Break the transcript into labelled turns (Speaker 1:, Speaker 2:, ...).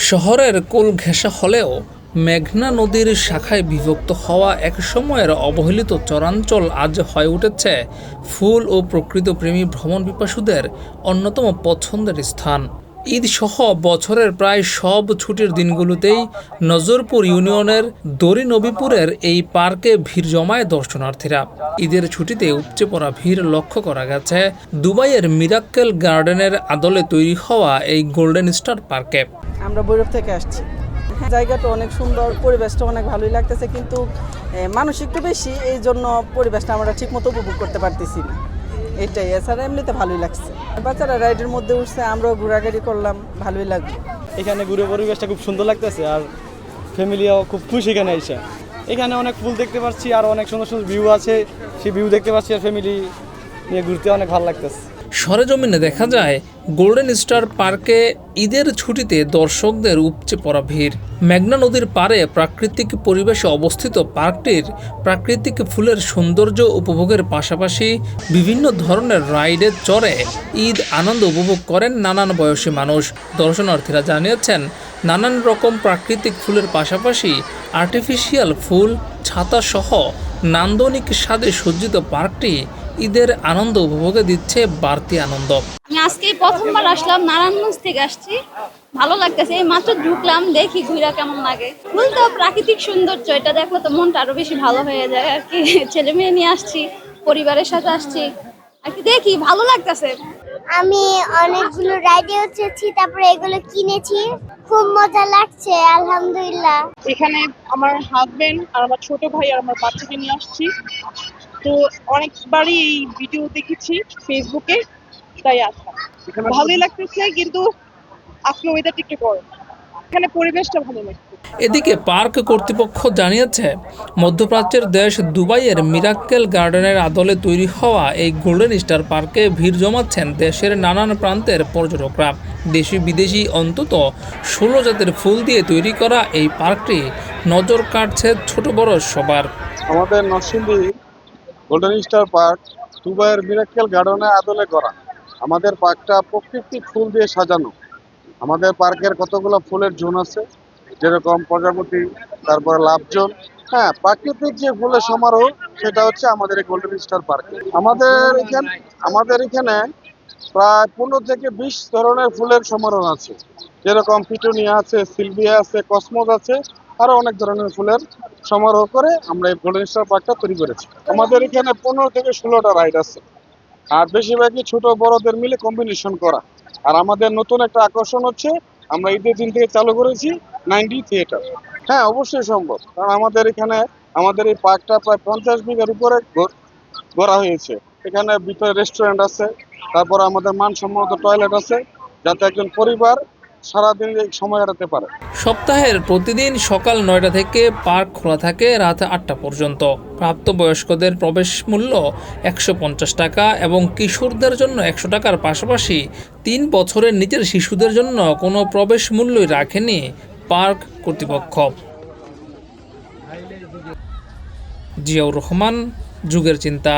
Speaker 1: শহরের কোল ঘেঁষা হলেও মেঘনা নদীর শাখায় বিভক্ত হওয়া এক সময়ের অবহেলিত চরাঞ্চল আজ হয়ে উঠেছে ফুল ও প্রকৃতিপ্রেমী ভ্রমণ পিপাসুদের অন্যতম পছন্দের স্থান। ঈদ সহ বছরের প্রায় সব ছুটির দিনগুলোতেই নজরপুর ইউনিয়নের দড়িনবীপুরের এই পার্কে ভিড় জমায় দর্শনার্থীরা। ঈদের ছুটিতে উপচে পড়া ভিড় লক্ষ্য করা গেছে দুবাইয়ের মিরাক্কেল গার্ডেনের আদলে তৈরি হওয়া এই গোল্ডেন স্টার পার্কে।
Speaker 2: আমরা বৈরব থেকে আসছি। জায়গাটা অনেক সুন্দর, পরিবেশটা অনেক ভালোই লাগতেছে, কিন্তু মানুষ একটু বেশি, এই জন্য পরিবেশটা আমরা ঠিকমতো উপভোগ করতে পারতেছি না। এটাই, এছাড়া এমনিতে ভালোই লাগছে। বাচ্চারা রাইডের মধ্যে উঠছে, আমরাও ঘোরাঘুরি করলাম, ভালোই লাগলো।
Speaker 3: এখানে ঘুরে পরিবেশটা খুব সুন্দর লাগতেছে, আর ফ্যামিলিও খুব খুশি এখানে এসে। এখানে অনেক ফুল দেখতে পাচ্ছি, আর অনেক সুন্দর সুন্দর ভিউ আছে, সেই ভিউ দেখতে পাচ্ছি, আর ফ্যামিলি নিয়ে ঘুরতে অনেক ভালো লাগতেছে।
Speaker 1: সরেজমিনে দেখা যায় গোল্ডেন স্টার পার্কে ঈদের ছুটিতে দর্শকদের উপচে পড়া ভিড়। মেঘনা নদীর পাড়ে প্রাকৃতিক পরিবেশে অবস্থিত পার্কটির প্রাকৃতিক ফুলের সৌন্দর্য উপভোগের পাশাপাশি বিভিন্ন ধরনের রাইডে চড়ে ঈদ আনন্দ উপভোগ করেন নানান বয়সী মানুষ। দর্শনার্থীরা জানিয়েছেন, নানান রকম প্রাকৃতিক ফুলের পাশাপাশি আর্টিফিশিয়াল ফুল, ছাতা সহ নান্দনিক স্বাদে সজ্জিত পার্কটি ঈদের আনন্দ উপভোগে দিচ্ছে বাড়তি আনন্দ।
Speaker 4: আমি আজকে প্রথমবার আসলাম, নারায়ণগঞ্জ থেকে আসছি, ভালো লাগতেছে। এই মাত্র ঢুকলাম, দেখি ঘুরা কেমন লাগে। ফুল তো প্রাকৃতিক সৌন্দর্য, এটা দেখলে তো মনটা আরো বেশি ভালো হয়ে যায় আর কি। ছেলে মেয়ে নিয়ে আসছি, পরিবারের সাথে আসছি আর কি, দেখি ভালো লাগতেছে।
Speaker 5: আমি অনেকগুলো রাইডে উঠেছি, তারপরে এগুলো কিনেছি, খুব মজা লাগছে, আলহামদুলিল্লাহ।
Speaker 6: এখানে আমার হাজবেন্ড আর আমার ছোট ভাই আর আমার বাচ্চাকে নিয়ে আসছি, তো অনেকবারই এই ভিডিও দেখেছি ফেসবুকে, তাই আসা ভালোই লাগতেছে। কিন্তু আজকে ওয়েদারটা একটু গরম, এখানে পরিবেশটা ভালো লাগছে।
Speaker 1: এদিকে পার্ক কর্তৃপক্ষ জানিয়েছে, মধ্যপ্রাচ্যের দেশ দুবাইয়ের মিরাক্কেল গার্ডেনের আদলে তৈরি হওয়া এই গোল্ডেন স্টার পার্কে ভিড় জমাচ্ছেন দেশের নানান প্রান্তের পর্যটকরা। দেশি বিদেশি অন্তত 16 জাতের ফুল দিয়ে তৈরি করা এই পার্কটি নজর কাটছে ছোট বড় সবার।
Speaker 7: আমাদের নরসিংদী গোল্ডেন স্টার পার্ক দুবাইয়ের মিরাক্কেল গার্ডেনের আদলে করা। আমাদের পার্কটা প্রাকৃতিক ফুল দিয়ে সাজানো। আমাদের পার্কের কতগুলো ফুলের জোন আছে, যেরকম প্রজাপতি, তারপরে লাভ জোন। হ্যাঁ, প্রাকৃতিক যে ফুলের সমারোহ, সেটা হচ্ছে আমাদের এই গোল্ডেন স্টার পার্কে। আমাদের এখানে প্রায় 15 থেকে 20 ধরনের ফুলের সমারোহ আছে, যেরকম পিটুনিয়া আছে, সিলভিয়া আছে, কসমোস আছে, আরো অনেক ধরনের ফুলের সমারোহ করে আমরা এই গোল্ডেন স্টার পার্কটা তৈরি করেছি। আমাদের এখানে 15 থেকে 16টা রাইড আছে, আর বেশিরভাগই ছোট বড়দের মিলে কম্বিনেশন করা। আর আমাদের নতুন একটা আকর্ষণ হচ্ছে, আমরা ঈদের দিন থেকে চালু করেছি 9D থিয়েটার। হ্যাঁ, অবশ্যই সম্ভব, কারণ আমাদের এই পার্কটা প্রায় 50 বিঘার উপরে গড়া হয়েছে। এখানে ভিতরে রেস্টুরেন্ট আছে, তারপর আমাদের মানসম্মত টয়লেট আছে, যাতে একজন পরিবার সারাদিন সময় কাটাতে পারে।
Speaker 1: সপ্তাহের প্রতিদিন সকাল 9টা থেকে পার্ক খোলা থাকে রাত 8টা পর্যন্ত। প্রাপ্তবয়স্কদের প্রবেশ মূল্য 150 টাকা এবং কিশোরদের জন্য 100 টাকার পাশাপাশি 3 বছরের নিচের শিশুদের জন্য কোনো প্রবেশ মূল্যই রাখেনি পার্ক কর্তৃপক্ষ। জিয়াউর রহমান, যুগের চিন্তা।